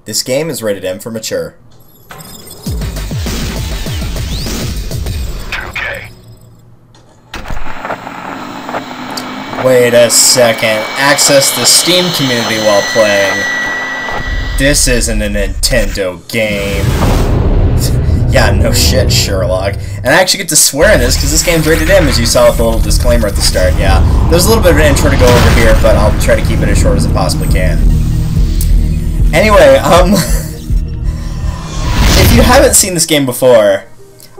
This game is rated M for mature. Okay. Wait a second. Access the Steam community while playing. This isn't a Nintendo game. Yeah, no shit, Sherlock. And I actually get to swear in this because this game's rated M, as you saw with the little disclaimer at the start. Yeah, there's a little bit of an intro to go over here, but I'll try to keep it as short as I possibly can. Anyway, if you haven't seen this game before,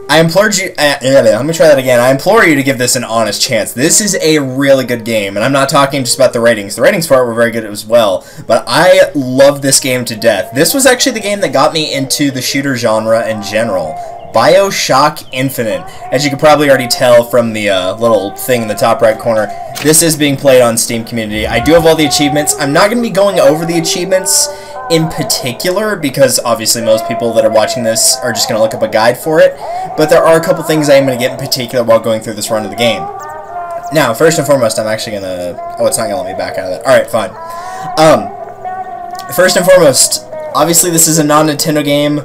I implore you. Let me try that again. I implore you to give this an honest chance. This is a really good game, and I'm not talking just about the ratings. The ratings for it were very good as well, but I love this game to death. This was actually the game that got me into the shooter genre in general. Bioshock Infinite. As you can probably already tell from the little thing in the top right corner, this is being played on Steam Community. I do have all the achievements. I'm not going to be going over the achievements in particular, because obviously most people that are watching this are just going to look up a guide for it, but there are a couple things I am going to get in particular while going through this run of the game. Now, first and foremost, I'm actually going to... Oh, it's not going to let me back out of that. Alright, fine. First and foremost, obviously this is a non-Nintendo game.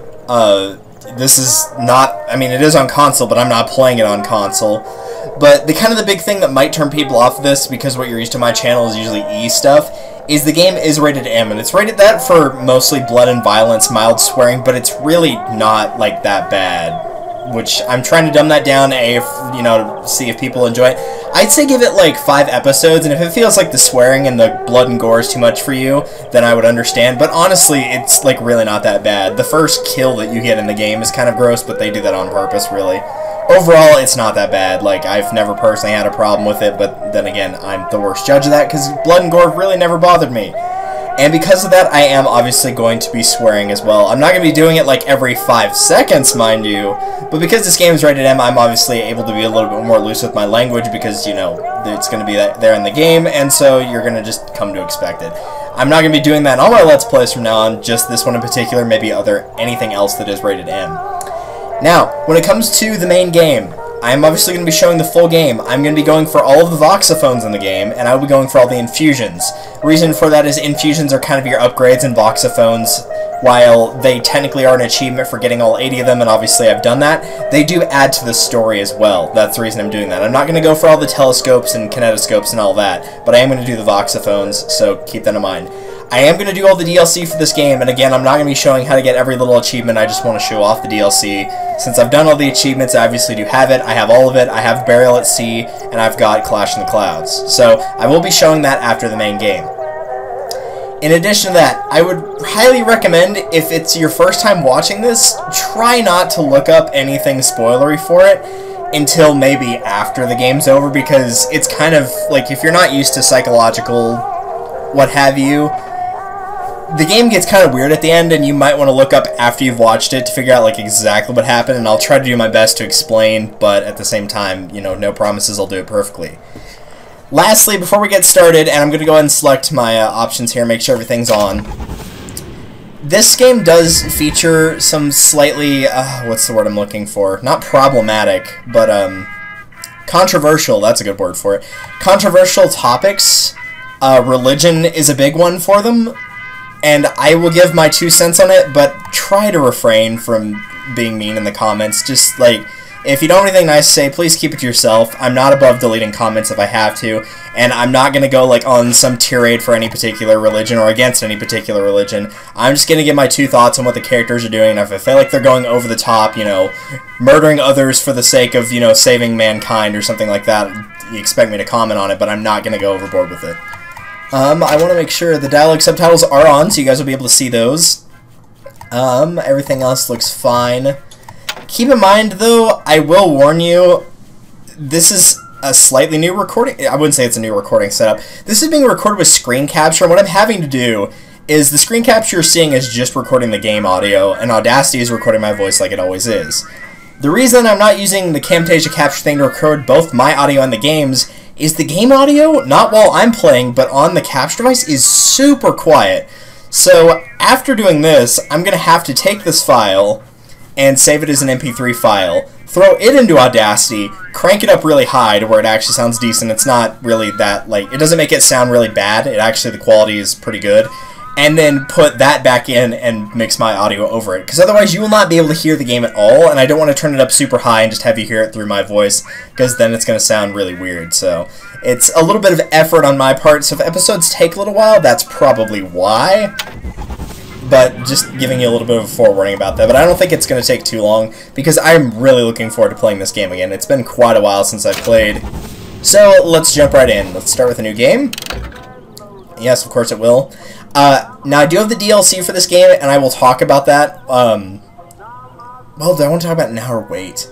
This is not... I mean, it is on console, but I'm not playing it on console. But the big thing that might turn people off of this, because what you're used to my channel is usually E stuff, is the game is rated M, and it's rated that for mostly blood and violence, mild swearing, but it's really not, like, that bad. Which, I'm trying to dumb that down, to see if people enjoy it. I'd say give it, like, 5 episodes, and if it feels like the swearing and the blood and gore is too much for you, then I would understand. But honestly, it's, like, really not that bad. The first kill that you get in the game is kind of gross, but they do that on purpose, really. Overall, it's not that bad. Like, I've never personally had a problem with it, but then again, I'm the worst judge of that, because blood and gore really never bothered me. And because of that, I am obviously going to be swearing as well. I'm not going to be doing it like every 5 seconds, mind you, but because this game is rated M, I'm obviously able to be a little bit more loose with my language, because, you know, it's going to be there in the game, and so you're going to just come to expect it. I'm not going to be doing that in all my Let's Plays from now on, just this one in particular, maybe anything else that is rated M. Now, when it comes to the main game, I'm obviously going to be showing the full game. I'm going to be going for all of the voxophones in the game, and I will be going for all the infusions. The reason for that is infusions are kind of your upgrades in voxophones. While they technically are an achievement for getting all 80 of them, and obviously I've done that, they do add to the story as well. That's the reason I'm doing that. I'm not going to go for all the telescopes and kinetoscopes and all that, but I am going to do the voxophones, so keep that in mind. I am going to do all the DLC for this game, and again, I'm not going to be showing how to get every little achievement. I just want to show off the DLC. Since I've done all the achievements, I obviously do have it. I have all of it. I have Burial at Sea, and I've got Clash in the Clouds. So I will be showing that after the main game. In addition to that, I would highly recommend, if it's your first time watching this, try not to look up anything spoilery for it until maybe after the game's over, because it's kind of, like, if you're not used to psychological what have you, the game gets kind of weird at the end, and you might want to look up after you've watched it to figure out, like, exactly what happened, and I'll try to do my best to explain, but at the same time, you know, no promises I'll do it perfectly. Lastly, before we get started, and I'm going to go ahead and select my options here, make sure everything's on. This game does feature some slightly, what's the word I'm looking for? Not problematic, but, controversial, that's a good word for it. Controversial topics. Religion is a big one for them, and I will give my 2 cents on it, but try to refrain from being mean in the comments. Just, like, if you don't have anything nice to say, please keep it to yourself. I'm not above deleting comments if I have to, and I'm not going to go, like, on some tirade for any particular religion or against any particular religion. I'm just going to give my 2 thoughts on what the characters are doing, and if I feel like they're going over the top, you know, murdering others for the sake of, you know, saving mankind or something like that, you expect me to comment on it, but I'm not going to go overboard with it. I want to make sure the dialogue subtitles are on, so you guys will be able to see those. Everything else looks fine. Keep in mind, though, I will warn you, this is a slightly new recording. I wouldn't say it's a new recording setup. This is being recorded with screen capture, and what I'm having to do is the screen capture you're seeing is just recording the game audio, and Audacity is recording my voice like it always is. The reason I'm not using the Camtasia capture thing to record both my audio and the game's is the game audio, not while I'm playing, but on the capture device, is super quiet. So after doing this, I'm going to have to take this file and save it as an MP3 file, throw it into Audacity, crank it up really high to where it actually sounds decent. It's not really that, like, it doesn't make it sound really bad. It actually, the quality is pretty good. and then put that back in and mix my audio over it, because otherwise you will not be able to hear the game at all, and I don't want to turn it up super high and just have you hear it through my voice, because then it's going to sound really weird. So it's a little bit of effort on my part, so if episodes take a little while, that's probably why, but just giving you a little bit of a forewarning about that. But I don't think it's going to take too long, because I'm really looking forward to playing this game again. It's been quite a while since I've played, so let's jump right in. Let's start with a new game. Yes, of course it will. Now, I do have the DLC for this game, and I will talk about that. Well, do I want to talk about it now or wait?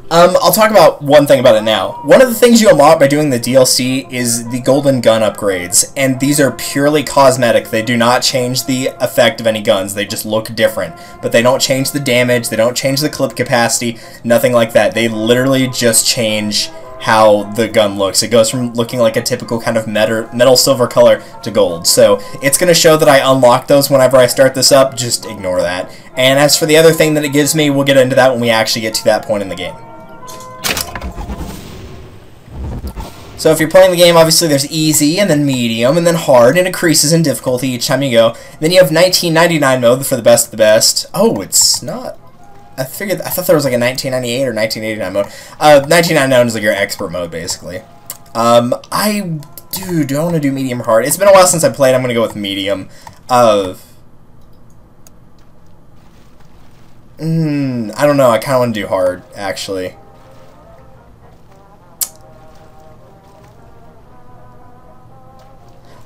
I'll talk about one thing about it now. One of the things you unlock by doing the DLC is the golden gun upgrades, and these are purely cosmetic. They do not change the effect of any guns. They just look different. But they don't change the damage, they don't change the clip capacity, nothing like that. They literally just change how the gun looks. It goes from looking like a typical kind of metal silver color to gold. So it's going to show that I unlock those whenever I start this up. Just ignore that. And as for the other thing that it gives me, we'll get into that when we actually get to that point in the game. So if you're playing the game, obviously there's easy, and then medium, and then hard, and it increases in difficulty each time you go. Then you have 1999 mode for the best of the best. Oh, it's not... I thought there was like a 1998 or 1989 mode. 1999 is like your expert mode, basically. Do I want to do medium or hard? It's been a while since I played. I'm going to go with medium. I don't know. I kind of want to do hard, actually.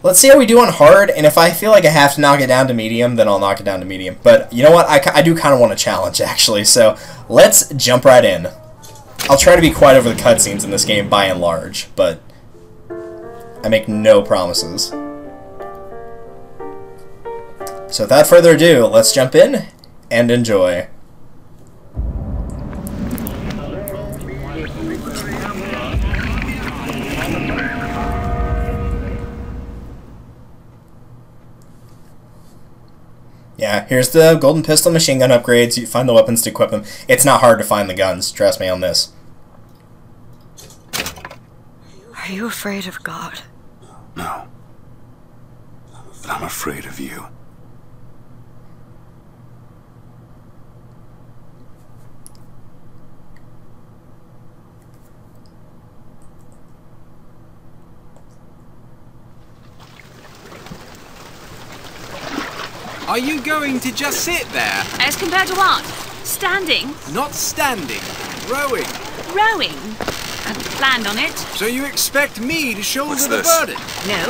Let's see how we do on hard, and if I feel like I have to knock it down to medium, then I'll knock it down to medium. But you know what? I do kind of want a challenge, actually, so let's jump right in. I'll try to be quiet over the cutscenes in this game, by and large, but I make no promises. So without further ado, let's jump in and enjoy. Yeah, here's the golden pistol machine gun upgrades. You find the weapons to equip them. It's not hard to find the guns, trust me on this. Are you afraid of God? No. But I'm afraid of you. Are you going to just sit there? As compared to what? Standing? Not standing. Rowing. Rowing? I hadn't planned on it. So you expect me to shoulder What's the this? burden? No.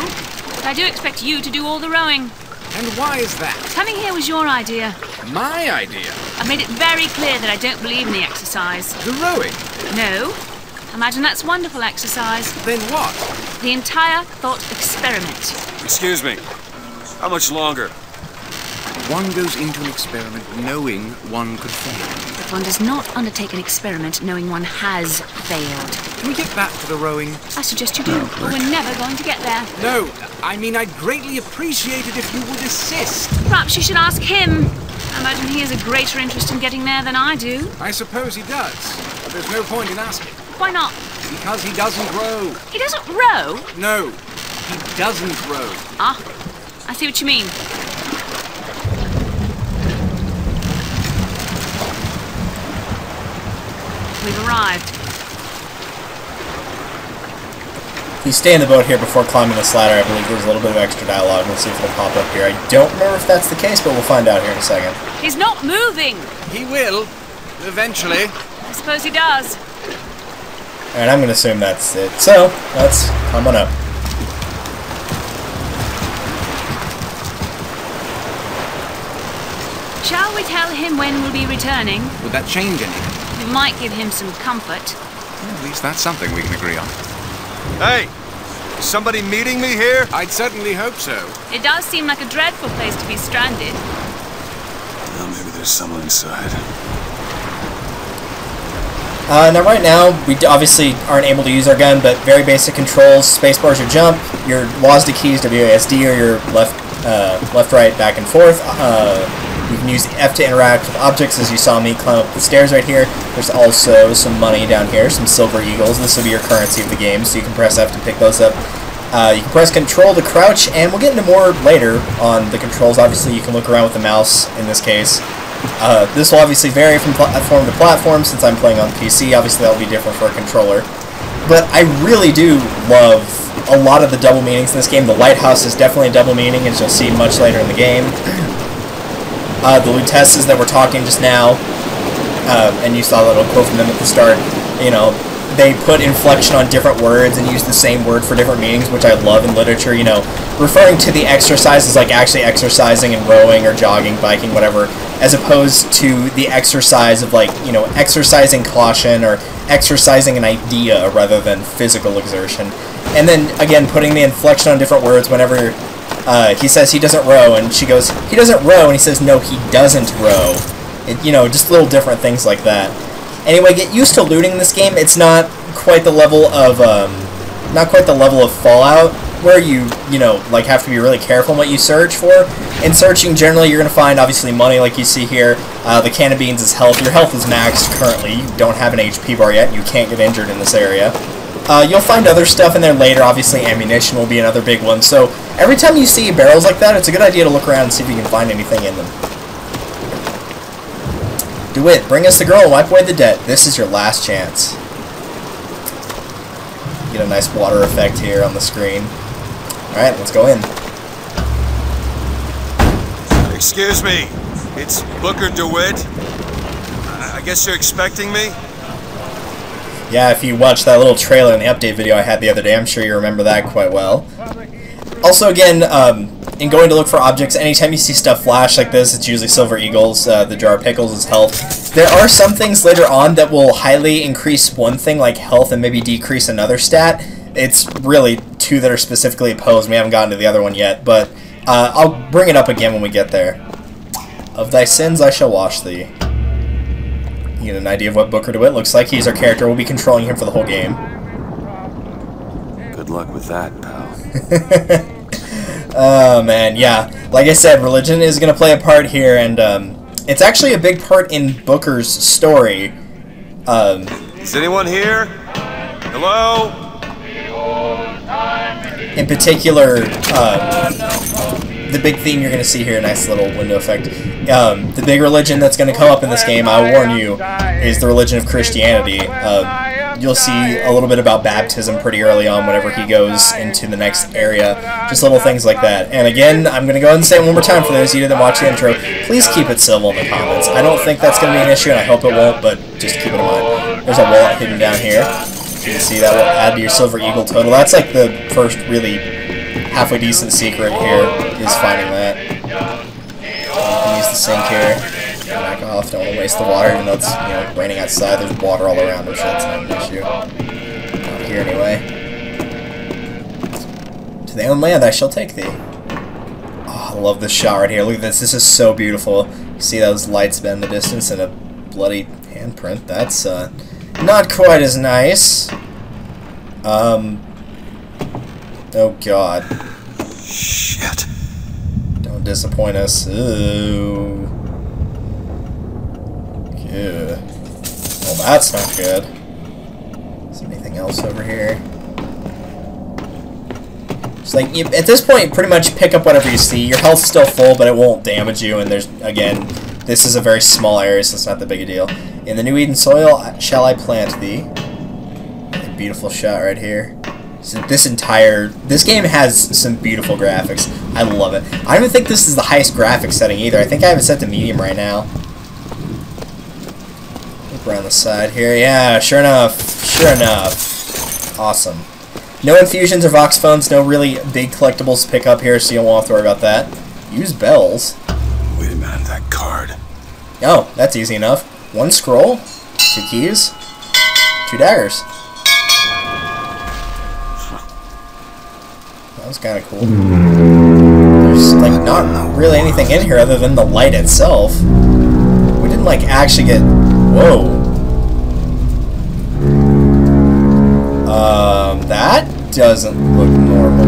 But I do expect you to do all the rowing. And why is that? Coming here was your idea. My idea? I've made it very clear that I don't believe in the exercise. The rowing? No. Imagine that's wonderful exercise. Then what? The entire thought experiment. Excuse me. How much longer? One goes into an experiment knowing one could fail. But one does not undertake an experiment knowing one has failed. Can we get back to the rowing? I suggest you do, but we're never going to get there. No, I mean I'd greatly appreciate it if you would assist. Perhaps you should ask him. I imagine he has a greater interest in getting there than I do. I suppose he does, but there's no point in asking. Why not? Because he doesn't row. He doesn't row? No, he doesn't row. Ah, I see what you mean. We've arrived. If you stay in the boat here before climbing this ladder, I believe there's a little bit of extra dialogue. We'll see if it'll pop up here. I don't remember if that's the case, but we'll find out here in a second. He's not moving. He will, eventually. I suppose he does. Alright, I'm going to assume that's it. So, let's come on up. Shall we tell him when we'll be returning? Would that change anything? We might give him some comfort. At least that's something we can agree on. Hey! Is somebody meeting me here? I'd certainly hope so. It does seem like a dreadful place to be stranded. Well, maybe there's someone inside. Now right now, we obviously aren't able to use our gun, but very basic controls. Spacebar's your jump, your WASD keys, WASD, or your left, right, back and forth. You can use F to interact with objects, as you saw me climb up the stairs right here. There's also some money down here, some silver eagles. This will be your currency of the game, so you can press F to pick those up. You can press control to crouch, and we'll get into more later on the controls. Obviously, you can look around with the mouse in this case. This will obviously vary from platform to platform since I'm playing on PC. Obviously, that will be different for a controller. But I really do love a lot of the double meanings in this game. The lighthouse is definitely a double meaning, as you'll see much later in the game. The Lutesses that were talking just now, and you saw a little quote from them at the start, you know, they put inflection on different words and use the same word for different meanings, which I love in literature, you know, referring to the exercise as like actually exercising and rowing or jogging, biking, whatever, as opposed to the exercise of like, you know, exercising caution or exercising an idea rather than physical exertion. And then, again, putting the inflection on different words whenever he says he doesn't row, and she goes, he doesn't row, and he says, no, he doesn't row. You know, just little different things like that. Anyway, get used to looting in this game. It's not quite the level of Fallout, where you know, like have to be really careful in what you search for. In searching, generally, you're going to find, obviously, money, like you see here. The can of beans is health. Your health is maxed currently. You don't have an HP bar yet. You can't get injured in this area. You'll find other stuff in there later. Obviously, ammunition will be another big one. So, every time you see barrels like that, it's a good idea to look around and see if you can find anything in them. Do it. Bring us the girl and wipe away the debt. This is your last chance. Get a nice water effect here on the screen. Alright, let's go in. Excuse me. It's Booker DeWitt. I guess you're expecting me? Yeah, if you watched that little trailer in the update video I had the other day, I'm sure you remember that quite well. Also, again, in going to look for objects, anytime you see stuff flash like this, it's usually Silver Eagles. The jar of pickles is health. There are some things later on that will highly increase one thing, like health, and maybe decrease another stat. It's really two that are specifically opposed. We haven't gotten to the other one yet, but I'll bring it up again when we get there. Of thy sins I shall wash thee. You get an idea of what Booker DeWitt looks like. He's our character. We'll be controlling him for the whole game. Good luck with that, pal. Oh, man, yeah. Like I said, religion is going to play a part here, and it's actually a big part in Booker's story. Is anyone here? Hello? In particular, the big theme you're going to see here, nice little window effect. The big religion that's going to come up in this game, I warn you, is the religion of Christianity. You'll see a little bit about baptism pretty early on whenever he goes into the next area. Just little things like that. And again, I'm going to go ahead and say it one more time for those of you that watch the intro. Please keep it civil in the comments. I don't think that's going to be an issue, and I hope it won't, but just keep it in mind. There's a wallet hidden down here. You can see that will add to your Silver Eagle total. That's like the first really halfway decent secret here, is finding that. You can use the sink here. Back off, don't want to waste the water, even though it's, you know, raining outside. There's water all around, I'm sure that's not an issue. Not here anyway. To thy own land I shall take thee. Oh, I love this shot right here. Look at this. This is so beautiful. You see those lights bend in the distance and a bloody handprint. That's not quite as nice. Oh god. Shit. Don't disappoint us. Ooh. Yeah. Well, that's not good. Is there anything else over here? It's like, at this point, pretty much pick up whatever you see. Your health's still full, but it won't damage you, and there's, again, this is a very small area, so it's not that big a deal. In the New Eden soil shall I plant thee. A beautiful shot right here. So this game has some beautiful graphics. I love it. I don't even think this is the highest graphics setting either. I think I have it set to medium right now. Look around the side here. Yeah, sure enough. Sure enough. Awesome. No infusions or vox phones. No really big collectibles to pick up here, so you don't want to worry about that. Use bells. Wait a minute, that card. Oh, that's easy enough. 1 scroll, 2 keys, 2 daggers. That was kind of cool. There's, like, not really anything in here other than the light itself. We didn't, like, actually get... Whoa. That doesn't look normal.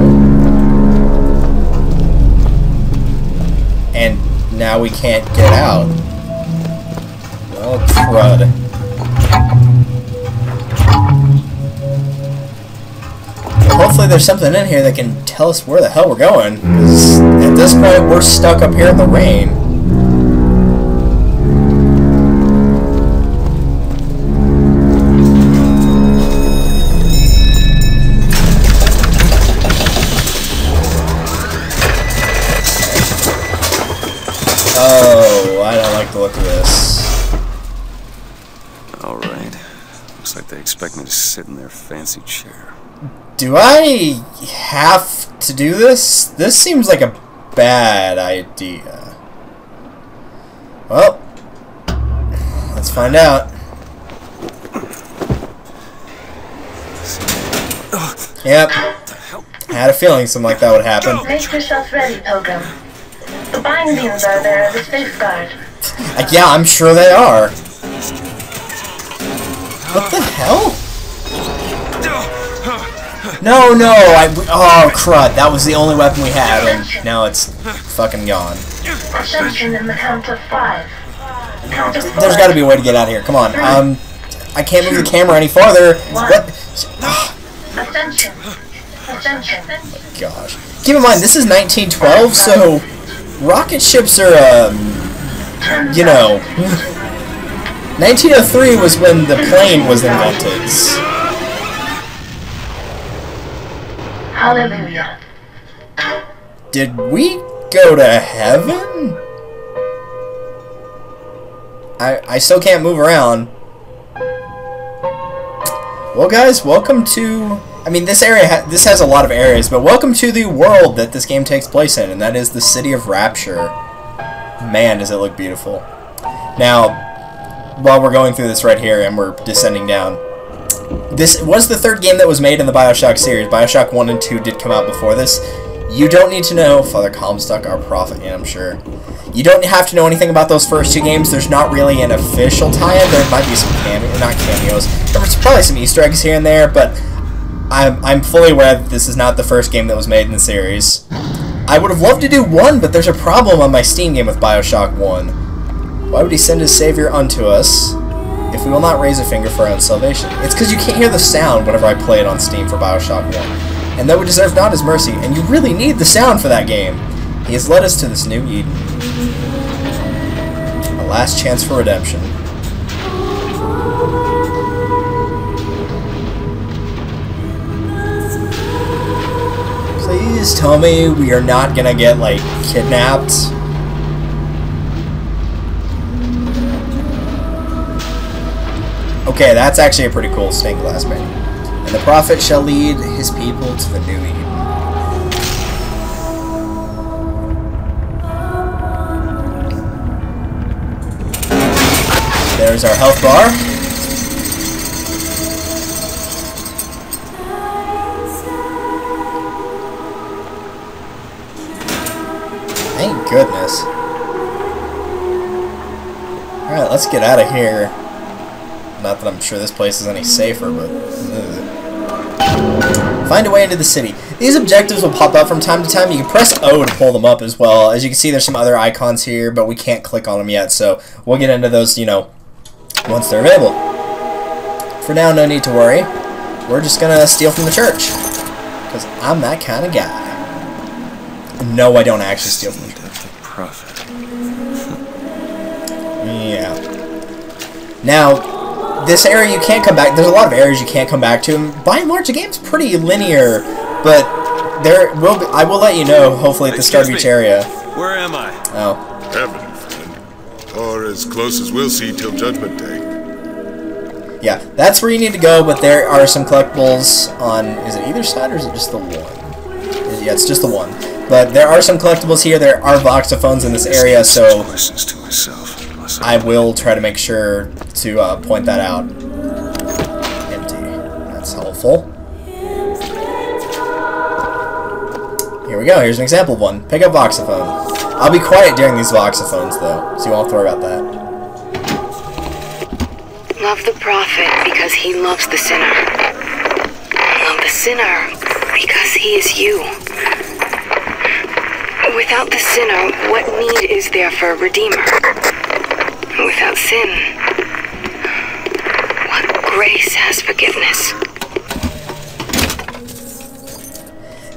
And now we can't get out. Well, crud. hopefully there's something in here that can tell us where the hell we're going. Because at this point, we're stuck up here in the rain. Oh, I don't like the look of this. Alright. Looks like they expect me to sit in their fancy chair. Do I have to do this? This seems like a bad idea. Well, let's find out. Yep. I had a feeling something like that would happen. Make yourself ready, Pilgrim. The bindings are there as a safeguard. Yeah, I'm sure they are. What the hell? No, oh crud, that was the only weapon we had, and now it's fucking gone. Ascension in the count of 5. Count of 4. There's gotta be a way to get out of here, come on. I can't move the camera any farther. What? Ascension. Ascension. Oh my gosh. Keep in mind, this is 1912, so rocket ships are, you know, 1903 was when the plane was invented. Hallelujah. Did we go to heaven? I still can't move around. Well, guys, welcome to... I mean, this area, this has a lot of areas, but welcome to the world that this game takes place in, and that is the City of Rapture. Man, does it look beautiful. Now, while we're going through this right here, and we're descending down, this was the third game that was made in the Bioshock series. Bioshock 1 and 2 did come out before this. You don't need to know, Father Comstock, our prophet, yeah, I'm sure. You don't have to know anything about those first two games. There's not really an official tie-in. There might be some not cameos. There's probably some Easter eggs here and there, but I'm fully aware that this is not the first game that was made in the series. I would have loved to do 1, but there's a problem on my Steam game with Bioshock 1. Why would he send his savior unto us if we will not raise a finger for our own salvation? It's because you can't hear the sound whenever I play it on Steam for Bioshock 1. And though we deserve not his mercy, and you really need the sound for that game, he has led us to this new Eden. A last chance for redemption. Please tell me we are not gonna get, like, kidnapped. Okay, that's actually a pretty cool stained glass painting. And the prophet shall lead his people to the new Eden. There's our health bar. Thank goodness. Alright, let's get out of here. Not that I'm sure this place is any safer, but... Find a way into the city. These objectives will pop up from time to time. You can press O to pull them up as well. As you can see, there's some other icons here, but we can't click on them yet, so we'll get into those, you know, once they're available. For now, no need to worry. We're just gonna steal from the church. Because I'm that kind of guy. No, I don't actually steal from the church. The prophet. Yeah. Now, this area you can't come back. There's a lot of areas you can't come back to. And by and large, the game's pretty linear, but there will be, I will let you know, hopefully, at the start of each area. Where am I? Oh. Heaven, friend. Or as close as we'll see till Judgment Day. Yeah, that's where you need to go, but there are some collectibles on... Is it either side, or is it just the one? Yeah, it's just the one. But there are some collectibles here. There are voxophones in this area, so I will try to make sure to point that out. Empty. That's helpful. Here we go. Here's an example of one. Pick up voxophone. I'll be quiet during these voxophones, though, so you won't have to worry about that. Love the prophet because he loves the sinner. Love the sinner because he is you. Without the sinner, what need is there for a redeemer? Without sin, what grace has forgiveness?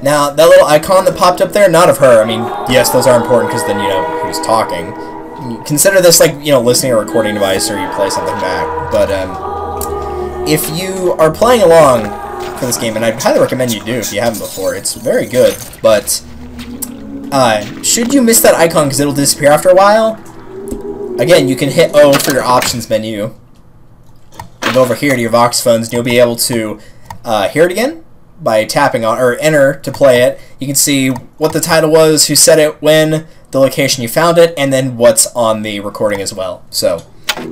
Now, that little icon that popped up there, not of her. I mean, yes, those are important because then you know who's talking. Consider this like, you know, listening to a recording device or you play something back. But, if you are playing along for this game, and I highly recommend you do if you haven't before, it's very good, but, should you miss that icon because it'll disappear after a while, again, you can hit O for your options menu, and go over here to your Vox phones, and you'll be able to, hear it again by tapping on, or enter to play it. You can see what the title was, who said it, when, the location you found it, and then what's on the recording as well. So,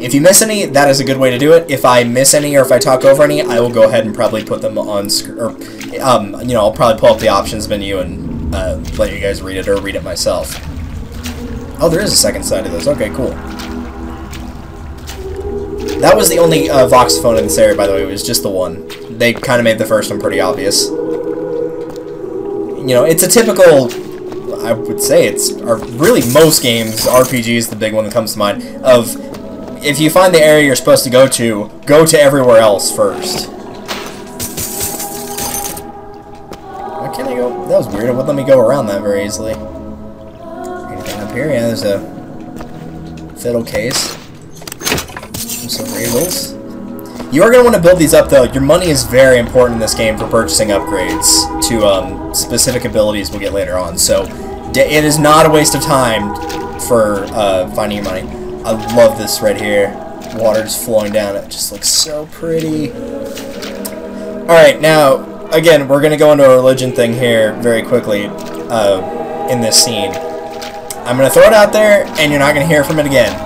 if you miss any, that is a good way to do it. If I miss any, or if I talk over any, I will go ahead and probably put them on screen, or, you know, I'll probably pull up the options menu and let you guys read it, or read it myself. Oh, there is a second side of this. Okay, cool. That was the only Vox phone in this area, by the way. It was just the one. They kind of made the first one pretty obvious. You know, it's a typical, I would say it's, or really most games, RPG is the big one that comes to mind, of if you find the area you're supposed to go to everywhere else first. Why can't I go? That was weird. It wouldn't let me go around that very easily. Anything up here? Yeah, there's a fiddle case. Some rails. You are going to want to build these up, though. Your money is very important in this game for purchasing upgrades to specific abilities we'll get later on. So it is not a waste of time for finding your money. I love this right here. Water just flowing down. It just looks so pretty. Alright, now, again, we're going to go into a religion thing here very quickly in this scene. I'm going to throw it out there, and you're not going to hear from it again.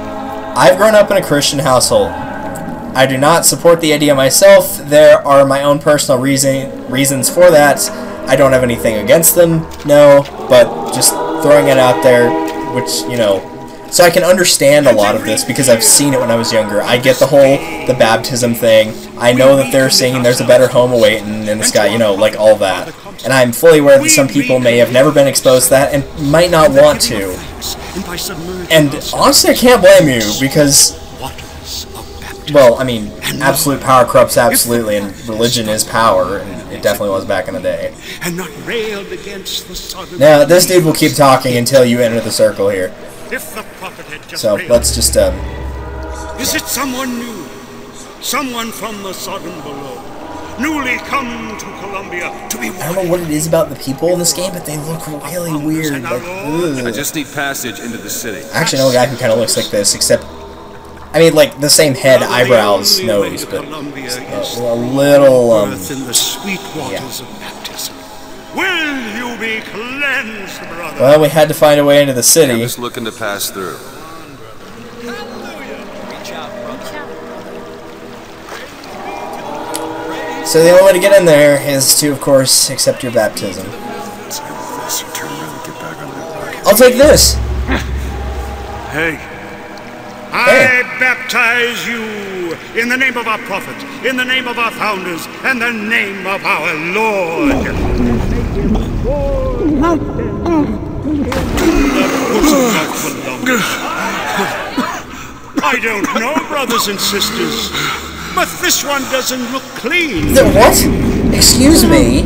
I've grown up in a Christian household. I do not support the idea myself. There are my own personal reasons for that. I don't have anything against them, no, but just throwing it out there, which, you know, so I can understand a lot of this because I've seen it when I was younger. I get the baptism thing. I know that they're saying there's a better home awaiting in the sky, you know, like all that. And I'm fully aware that some people may have never been exposed to that and might not want to. And honestly, I can't blame you because, well, I mean, absolute power corrupts absolutely, and religion is power, and it definitely was back in the day. Now, this dude will keep talking until you enter the circle here. So, let's just, Is it someone new? Someone from the Sodom below? Newly come to Columbia to be I don't know what it is about the people in this game, but they look really weird. Like, ugh. I just need passage into the city. I actually know a guy who kind of looks like this, except, I mean, like, the same head, eyebrows, nose, but a little, in the sweet waters of baptism. Will you be cleansed, brother? Well, we had to find a way into the city. I'm just looking to pass through. So the only way to get in there is to, of course, accept your baptism. I'll take this! Hey. I baptize you in the name of our prophet, in the name of our founders, and the name of our Lord. I don't know, brothers and sisters, but this one doesn't look clean. What? Excuse me?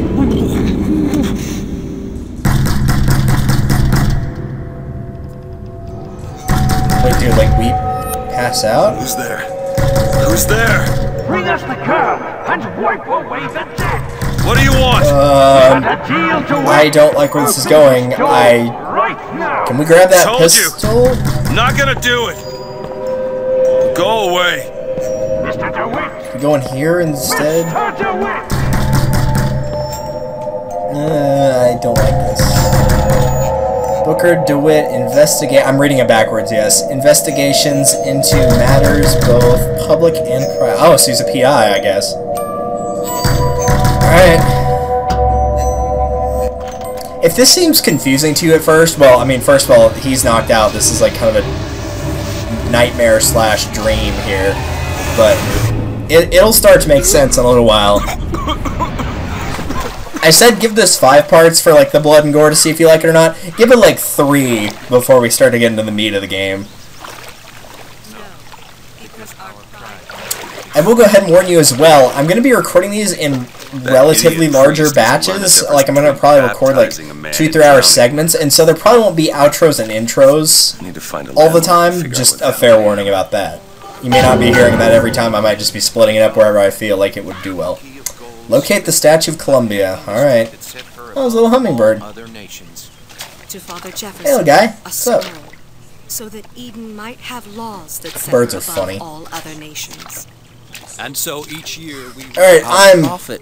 Wait, dude, like, we pass out? Who's there? Who's there? Bring us the curb and wipe away the debt. What do you want? I don't like where this is going. Can we grab that pistol? Not gonna do it. Go away. Mr. DeWitt. Can we go in here instead? Mr. DeWitt. I don't like this. Booker DeWitt investigate. I'm reading it backwards. Yes, investigations into matters both public and private. Oh, so he's a PI, I guess. All right. If this seems confusing to you at first, well, I mean, first of all, he's knocked out. This is like kind of a nightmare slash dream here, but it'll start to make sense in a little while. I said give this 5 parts for like the blood and gore to see if you like it or not. Give it like 3 before we start to get into the meat of the game. I will go ahead and warn you as well, I'm going to be recording these in relatively larger batches. Like, I'm going to probably record, like, 2-3 hour segments, and so there probably won't be outros and intros all the time. Just a fair warning about that. You may not be hearing that every time. I might just be splitting it up wherever I feel like it would do well. Locate the Statue of Columbia. Alright. Oh, there's a little hummingbird. To Father Jefferson, hey, little guy. What's up? So that Eden might have laws that set Birds are above funny. all other nations. And so each year we Alright,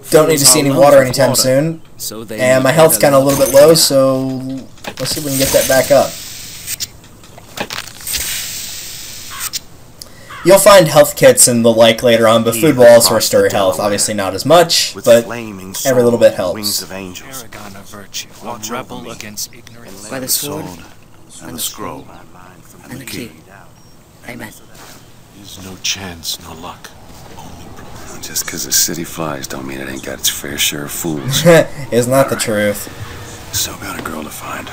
don't need to see any water anytime soon. And my health's kind of a little bit low, so let's see if we can get that back up. You'll find health kits and the like later on, but food will also restore your health. Obviously not as much, but every little bit helps. Paragon of virtue, a rebel against ignorance. By the sword and the scroll and the key. Amen. There's no chance, no luck. Just because the city flies don't mean it ain't got its fair share of fools. Isn't that the truth? Still got a girl to find.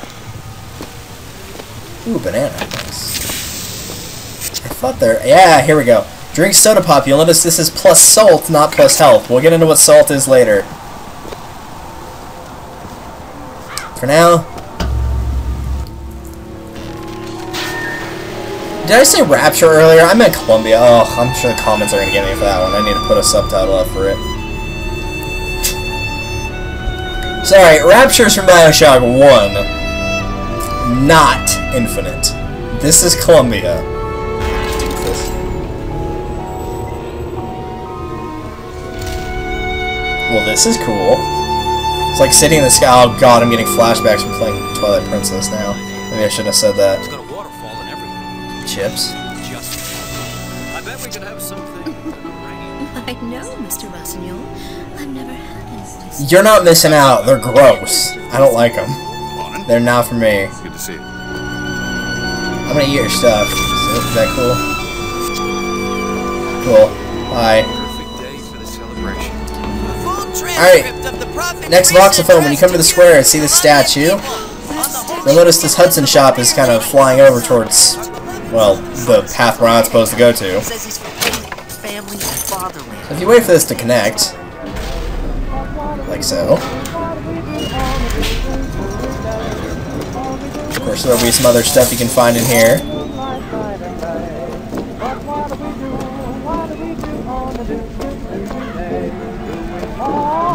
Ooh, banana. Nice. I thought there... Yeah, here we go. Drink soda pop. You'll notice this is plus salt, not plus health. We'll get into what salt is later. For now... Did I say Rapture earlier? I meant Columbia. Oh, I'm sure the comments are going to get me for that one. I need to put a subtitle up for it. Sorry, Rapture's from Bioshock 1. Not Infinite. This is Columbia. Well, this is cool. It's like sitting in the sky. Oh god, I'm getting flashbacks from playing Twilight Princess now. Maybe I shouldn't have said that. Chips. I bet we could have something. I know, Mr. Rossignol. I've never had any. You're not missing out. They're gross. I don't like them. They're not for me. Good to see you. I'm gonna eat your stuff. Is that cool? Cool. Bye. Perfect day for the celebration. Alright. Next voxophone. When you come to the square and see the statue, you'll notice this Hudson shop is kind of flying over towards, well, the path we're not supposed to go to. So if you wait for this to connect, like so. Of course, there'll be some other stuff you can find in here.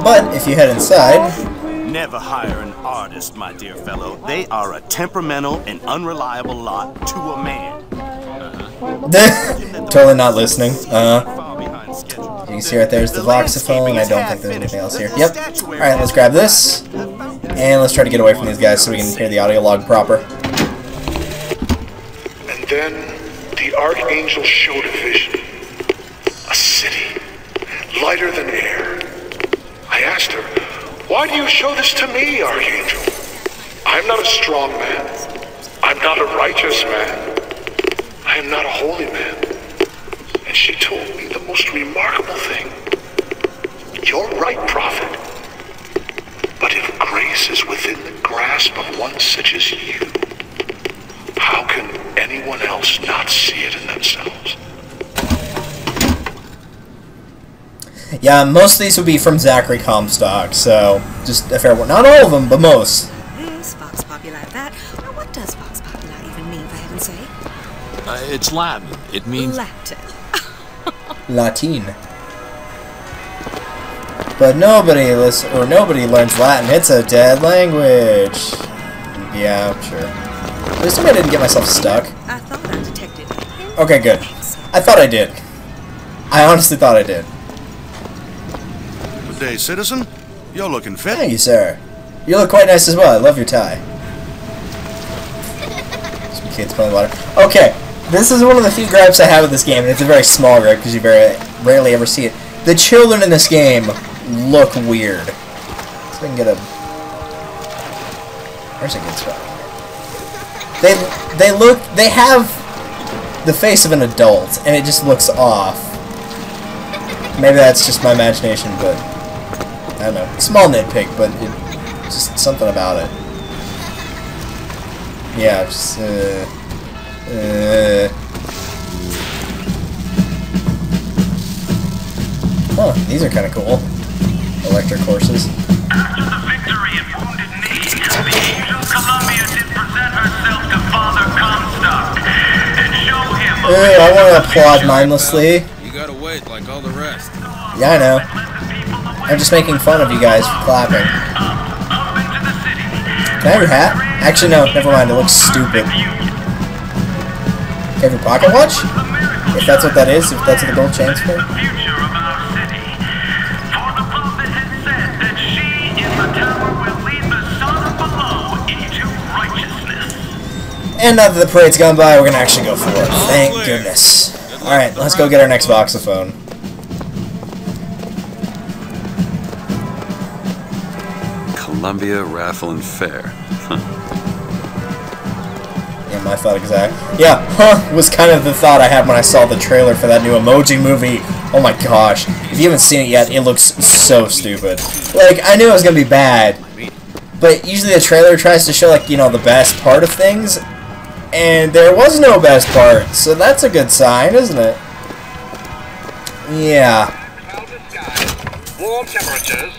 But if you head inside... Never hire an artist, my dear fellow. They are a temperamental and unreliable lot to a man. Totally not listening. You can see right there's the voxophone. I don't think there's anything else here. Yep. Alright, let's grab this. And let's try to get away from these guys so we can hear the audio log proper. And then the Archangel showed a vision. A city, lighter than air. I asked her, "Why do you show this to me, Archangel? I'm not a strong man. I'm not a righteous man. I am not a holy man." And she told me the most remarkable thing. "You're right, prophet. But if grace is within the grasp of one such as you, how can anyone else not see it in themselves?" Yeah, most of these would be from Zachary Comstock, so just a fair one. Not all of them, but most. This Vox Populi, that. Now, what does Vox Populi even mean, for heaven's sake? It's Latin. It means... Latin. Latin. But nobody learns Latin. It's a dead language. Yeah, sure. At least I didn't get myself stuck. I thought I detected. Okay, good. I thought I did. I honestly thought I did. Good day, citizen. You're looking fit. Thank you, sir. You look quite nice as well. I love your tie. Some kids playing water. Okay, this is one of the few gripes I have with this game, and it's a very small gripe because you very rarely ever see it. The children in this game look weird. So we can get a... There's a good spot. They have the face of an adult, and it just looks off. Maybe that's just my imagination, but I don't know. Small nitpick, but just something about it. Yeah, just Oh, these are kind of cool. The electric horses. After the victory at Wounded Knee, the Angel Columbia did present herself to Father Comstock and show him. Ooh, I want to applaud mindlessly. You gotta wait like all the rest. Yeah, I know. I'm just making fun of you guys for clapping. Can I have your hat? Actually, no, never mind. It looks stupid. Can I have your pocket watch? If that's what that is, if that's what the gold chain's for. And now that the parade's gone by, we're gonna actually go for it. Thank goodness. Alright, let's go get our next voxophone. Columbia Raffle and Fair. Yeah, my thought exact. Yeah, was kind of the thought I had when I saw the trailer for that new Emoji movie. Oh my gosh. If you haven't seen it yet, it looks so stupid. Like, I knew it was gonna be bad, but usually the trailer tries to show, like, you know, the best part of things, and there was no best part, so that's a good sign, isn't it? Yeah. Warm temperatures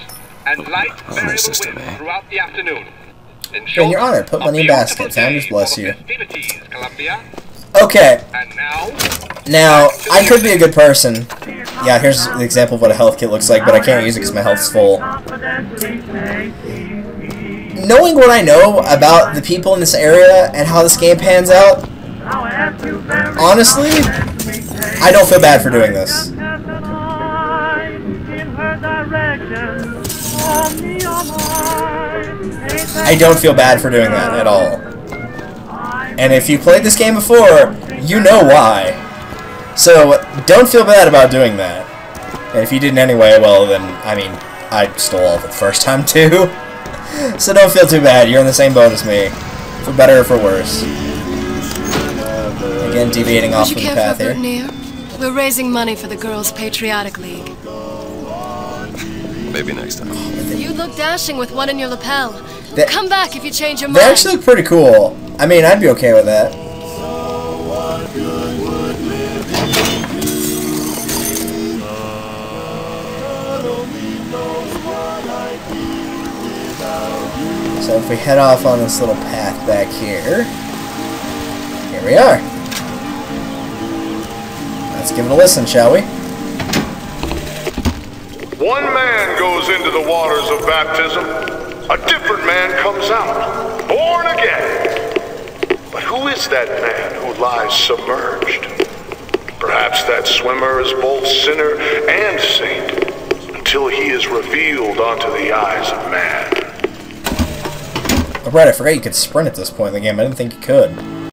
and light variable winds throughout the afternoon. In your honor, put money in basket. Founders bless you. Okay. Now, I could be a good person. Yeah, here's the example of what a health kit looks like, but I can't use it because my health's full. Knowing what I know about the people in this area and how this game pans out, honestly, I don't feel bad for doing this. I don't feel bad for doing that at all. And if you played this game before, you know why. So, don't feel bad about doing that. And if you didn't anyway, well then, I mean, I stole all of it the first time too. So don't feel too bad, you're in the same boat as me. For better or for worse. Again, deviating off from the path here. We're raising money for the Girls' Patriotic League. Maybe next time. You look dashing with one in your lapel. Come back if you change your mind. They actually look pretty cool. I mean, I'd be okay with that. So if we head off on this little path back here, here we are. Let's give it a listen, shall we? One man goes into the waters of baptism, a different man comes out, born again. But who is that man who lies submerged? Perhaps that swimmer is both sinner and saint, until he is revealed unto the eyes of man. Oh, right, I forgot you could sprint at this point in the game. I didn't think you could.